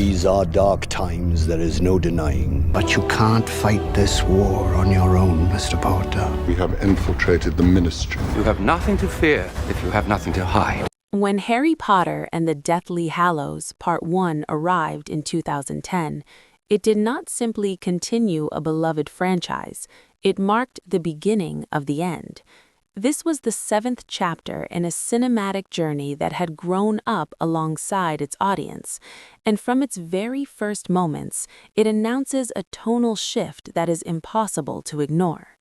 These are dark times, there is no denying. But you can't fight this war on your own, Mr. Potter. We have infiltrated the Ministry. You have nothing to fear if you have nothing to hide. When Harry Potter and the Deathly Hallows Part 1 arrived in 2010, it did not simply continue a beloved franchise, it marked the beginning of the end. This was the 7th chapter in a cinematic journey that had grown up alongside its audience, and from its very first moments, it announces a tonal shift that is impossible to ignore.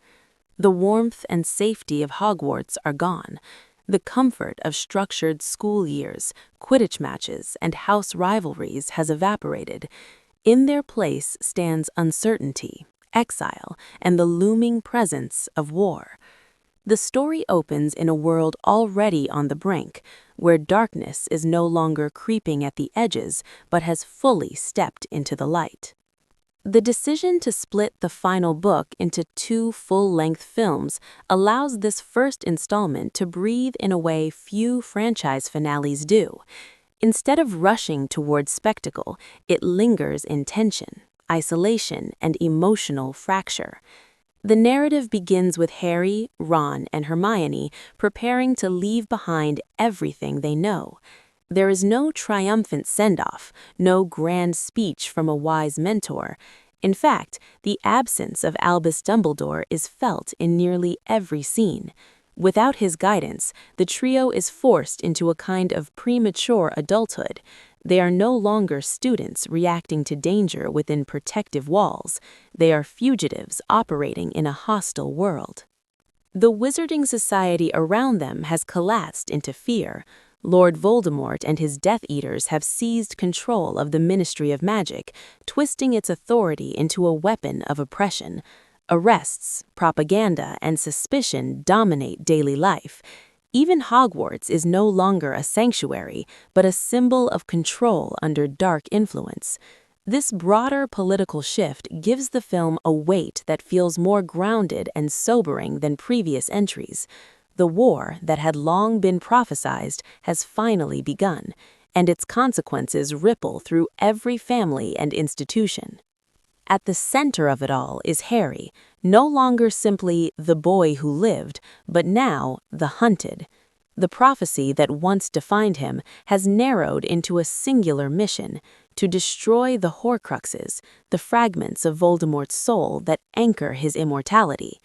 The warmth and safety of Hogwarts are gone. The comfort of structured school years, Quidditch matches, and house rivalries has evaporated. In their place stands uncertainty, exile, and the looming presence of war. The story opens in a world already on the brink, where darkness is no longer creeping at the edges, but has fully stepped into the light. The decision to split the final book into 2 full-length films allows this first installment to breathe in a way few franchise finales do. Instead of rushing towards spectacle, it lingers in tension, isolation, and emotional fracture. The narrative begins with Harry, Ron, and Hermione preparing to leave behind everything they know. There is no triumphant send-off, no grand speech from a wise mentor. In fact, the absence of Albus Dumbledore is felt in nearly every scene. Without his guidance, the trio is forced into a kind of premature adulthood. They are no longer students reacting to danger within protective walls. They are fugitives operating in a hostile world. The Wizarding Society around them has collapsed into fear. Lord Voldemort and his Death Eaters have seized control of the Ministry of Magic, twisting its authority into a weapon of oppression. Arrests, propaganda, and suspicion dominate daily life. Even Hogwarts is no longer a sanctuary, but a symbol of control under dark influence. This broader political shift gives the film a weight that feels more grounded and sobering than previous entries. The war that had long been prophesied has finally begun, and its consequences ripple through every family and institution. At the center of it all is Harry, no longer simply the boy who lived, but now the hunted. The prophecy that once defined him has narrowed into a singular mission: to destroy the Horcruxes, the fragments of Voldemort's soul that anchor his immortality.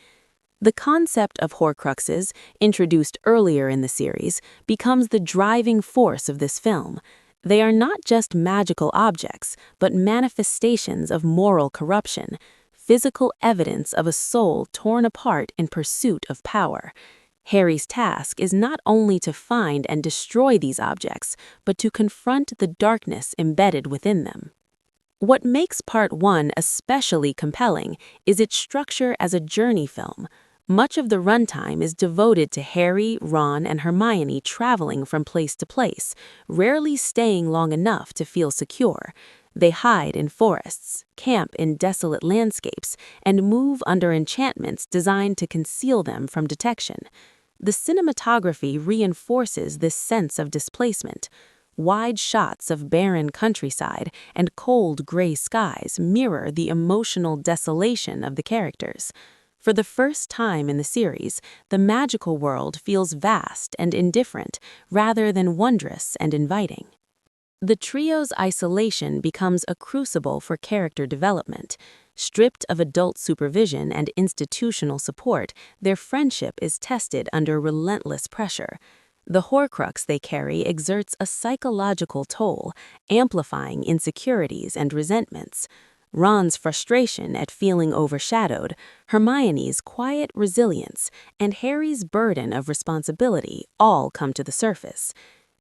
The concept of Horcruxes, introduced earlier in the series, becomes the driving force of this film. They are not just magical objects, but manifestations of moral corruption, physical evidence of a soul torn apart in pursuit of power. Harry's task is not only to find and destroy these objects, but to confront the darkness embedded within them. What makes Part 1 especially compelling is its structure as a journey film. Much of the runtime is devoted to Harry, Ron, and Hermione traveling from place to place, rarely staying long enough to feel secure. They hide in forests, camp in desolate landscapes, and move under enchantments designed to conceal them from detection. The cinematography reinforces this sense of displacement. Wide shots of barren countryside and cold gray skies mirror the emotional desolation of the characters. For the first time in the series, the magical world feels vast and indifferent, rather than wondrous and inviting. The trio's isolation becomes a crucible for character development. Stripped of adult supervision and institutional support, their friendship is tested under relentless pressure. The Horcrux they carry exerts a psychological toll, amplifying insecurities and resentments. Ron's frustration at feeling overshadowed, Hermione's quiet resilience, and Harry's burden of responsibility all come to the surface.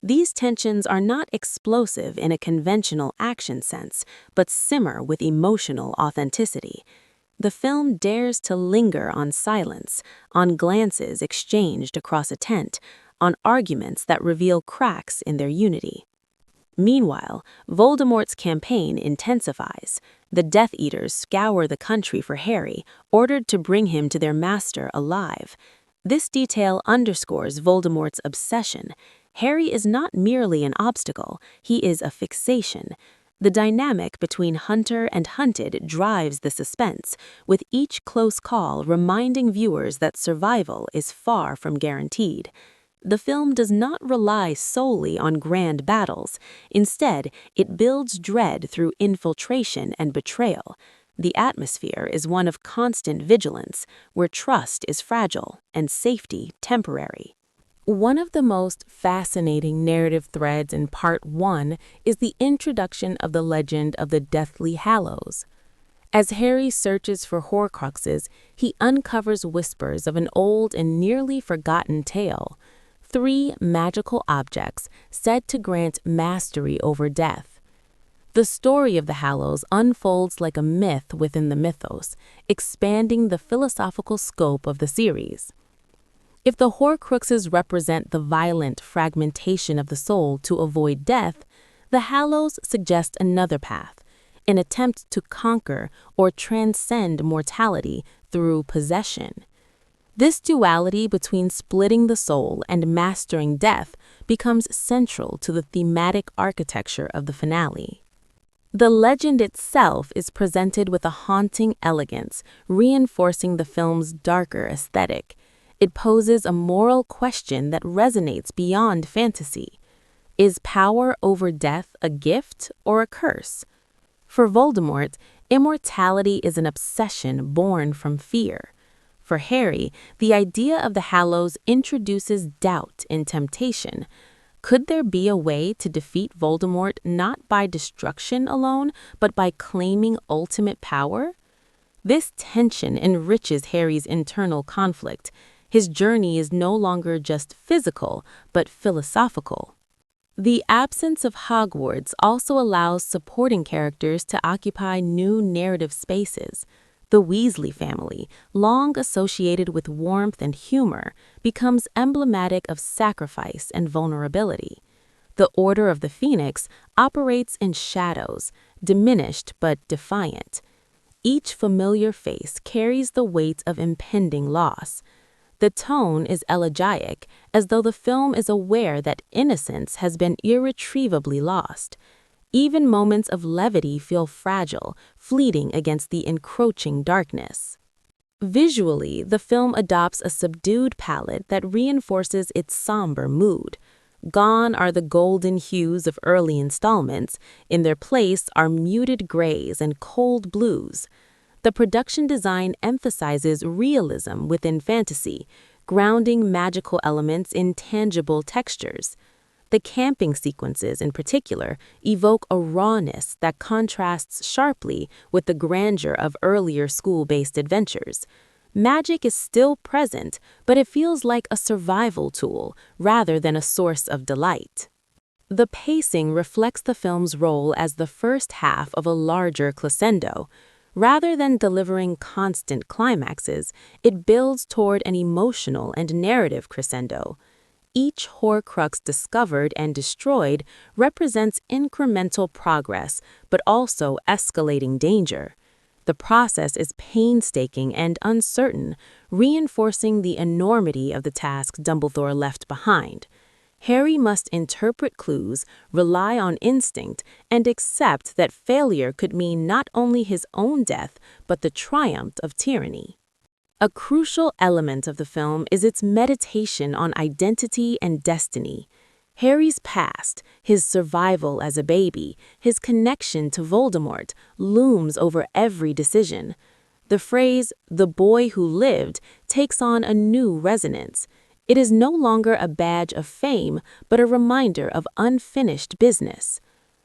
These tensions are not explosive in a conventional action sense, but simmer with emotional authenticity. The film dares to linger on silence, on glances exchanged across a tent, on arguments that reveal cracks in their unity. Meanwhile, Voldemort's campaign intensifies. The Death Eaters scour the country for Harry, ordered to bring him to their master alive. This detail underscores Voldemort's obsession. Harry is not merely an obstacle, he is a fixation. The dynamic between hunter and hunted drives the suspense, with each close call reminding viewers that survival is far from guaranteed. The film does not rely solely on grand battles. Instead, it builds dread through infiltration and betrayal. The atmosphere is one of constant vigilance, where trust is fragile and safety temporary. One of the most fascinating narrative threads in Part 1 is the introduction of the legend of the Deathly Hallows. As Harry searches for Horcruxes, he uncovers whispers of an old and nearly forgotten tale: 3 magical objects said to grant mastery over death. The story of the Hallows unfolds like a myth within the mythos, expanding the philosophical scope of the series. If the Horcruxes represent the violent fragmentation of the soul to avoid death, the Hallows suggest another path, an attempt to conquer or transcend mortality through possession. This duality between splitting the soul and mastering death becomes central to the thematic architecture of the finale. The legend itself is presented with a haunting elegance, reinforcing the film's darker aesthetic. It poses a moral question that resonates beyond fantasy. Is power over death a gift or a curse? For Voldemort, immortality is an obsession born from fear. For Harry, the idea of the Hallows introduces doubt and temptation. Could there be a way to defeat Voldemort not by destruction alone, but by claiming ultimate power? This tension enriches Harry's internal conflict. His journey is no longer just physical, but philosophical. The absence of Hogwarts also allows supporting characters to occupy new narrative spaces. The Weasley family, long associated with warmth and humor, becomes emblematic of sacrifice and vulnerability. The Order of the Phoenix operates in shadows, diminished but defiant. Each familiar face carries the weight of impending loss. The tone is elegiac, as though the film is aware that innocence has been irretrievably lost. Even moments of levity feel fragile, fleeting against the encroaching darkness. Visually, the film adopts a subdued palette that reinforces its somber mood. Gone are the golden hues of early installments. In their place are muted grays and cold blues. The production design emphasizes realism within fantasy, grounding magical elements in tangible textures. The camping sequences, in particular, evoke a rawness that contrasts sharply with the grandeur of earlier school-based adventures. Magic is still present, but it feels like a survival tool rather than a source of delight. The pacing reflects the film's role as the first half of a larger crescendo. Rather than delivering constant climaxes, it builds toward an emotional and narrative crescendo. Each Horcrux discovered and destroyed represents incremental progress, but also escalating danger. The process is painstaking and uncertain, reinforcing the enormity of the task Dumbledore left behind. Harry must interpret clues, rely on instinct, and accept that failure could mean not only his own death, but the triumph of tyranny. A crucial element of the film is its meditation on identity and destiny. Harry's past, his survival as a baby, his connection to Voldemort, looms over every decision. The phrase, "the boy who lived," takes on a new resonance. It is no longer a badge of fame, but a reminder of unfinished business.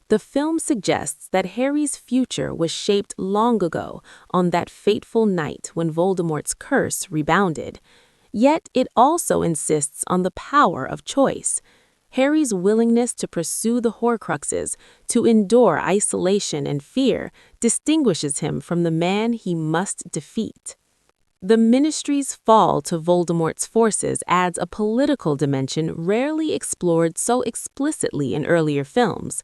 The film suggests that Harry's future was shaped long ago, on that fateful night when Voldemort's curse rebounded. Yet it also insists on the power of choice. Harry's willingness to pursue the Horcruxes, to endure isolation and fear, distinguishes him from the man he must defeat. The Ministry's fall to Voldemort's forces adds a political dimension rarely explored so explicitly in earlier films.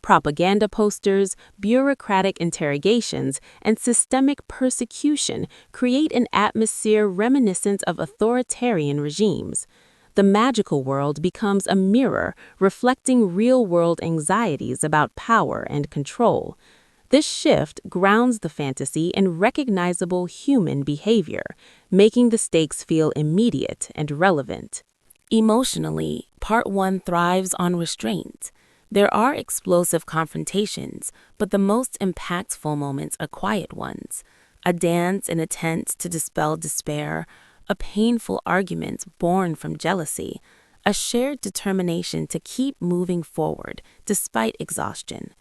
Propaganda posters, bureaucratic interrogations, and systemic persecution create an atmosphere reminiscent of authoritarian regimes. The magical world becomes a mirror reflecting real-world anxieties about power and control. This shift grounds the fantasy in recognizable human behavior, making the stakes feel immediate and relevant. Emotionally, Part 1 thrives on restraint. There are explosive confrontations, but the most impactful moments are quiet ones. A dance in a tent to dispel despair, a painful argument born from jealousy, a shared determination to keep moving forward despite exhaustion.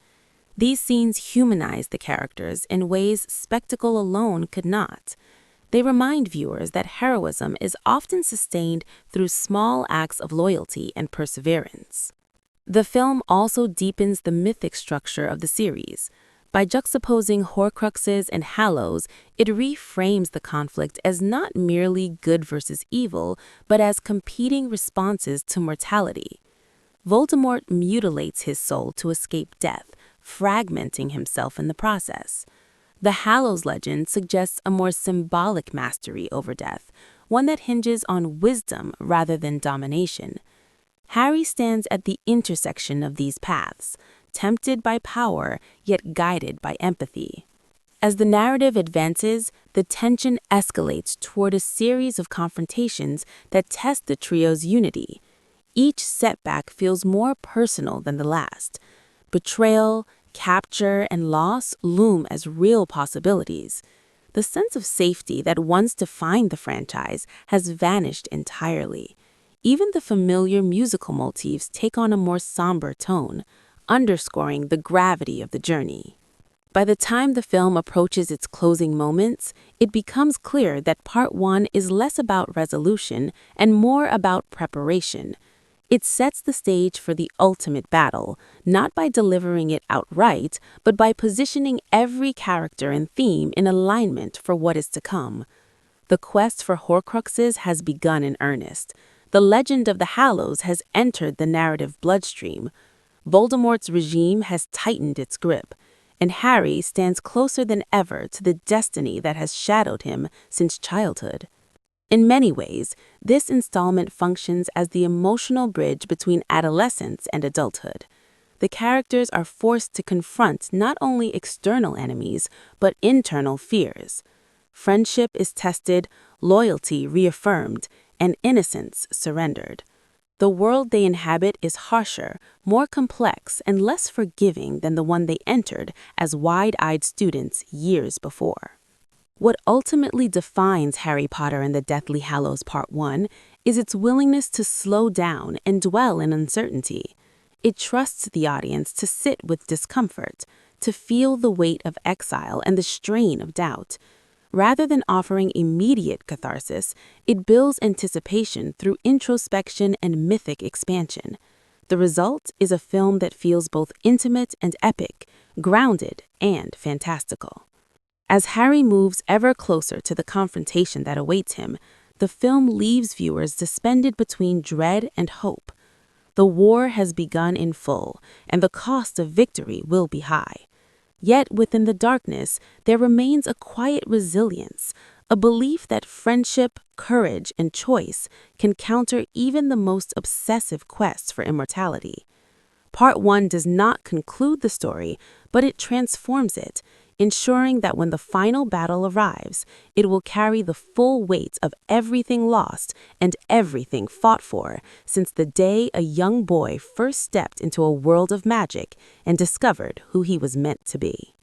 These scenes humanize the characters in ways spectacle alone could not. They remind viewers that heroism is often sustained through small acts of loyalty and perseverance. The film also deepens the mythic structure of the series. By juxtaposing Horcruxes and Hallows, it reframes the conflict as not merely good versus evil, but as competing responses to mortality. Voldemort mutilates his soul to escape death, fragmenting himself in the process. The Hallows legend suggests a more symbolic mastery over death, one that hinges on wisdom rather than domination. Harry stands at the intersection of these paths, tempted by power yet guided by empathy. As the narrative advances, the tension escalates toward a series of confrontations that test the trio's unity. Each setback feels more personal than the last. Betrayal, capture, and loss loom as real possibilities. The sense of safety that once defined the franchise has vanished entirely. Even the familiar musical motifs take on a more somber tone, underscoring the gravity of the journey. By the time the film approaches its closing moments, it becomes clear that Part 1 is less about resolution and more about preparation. It sets the stage for the ultimate battle, not by delivering it outright, but by positioning every character and theme in alignment for what is to come. The quest for Horcruxes has begun in earnest. The legend of the Hallows has entered the narrative bloodstream. Voldemort's regime has tightened its grip, and Harry stands closer than ever to the destiny that has shadowed him since childhood. In many ways, this installment functions as the emotional bridge between adolescence and adulthood. The characters are forced to confront not only external enemies, but internal fears. Friendship is tested, loyalty reaffirmed, and innocence surrendered. The world they inhabit is harsher, more complex, and less forgiving than the one they entered as wide-eyed students years before. What ultimately defines Harry Potter and the Deathly Hallows Part 1 is its willingness to slow down and dwell in uncertainty. It trusts the audience to sit with discomfort, to feel the weight of exile and the strain of doubt. Rather than offering immediate catharsis, it builds anticipation through introspection and mythic expansion. The result is a film that feels both intimate and epic, grounded and fantastical. As Harry moves ever closer to the confrontation that awaits him, the film leaves viewers suspended between dread and hope. The war has begun in full, and the cost of victory will be high. Yet within the darkness, there remains a quiet resilience, a belief that friendship, courage, and choice can counter even the most obsessive quests for immortality. Part 1 does not conclude the story, but it transforms it, ensuring that when the final battle arrives, it will carry the full weight of everything lost and everything fought for since the day a young boy first stepped into a world of magic and discovered who he was meant to be.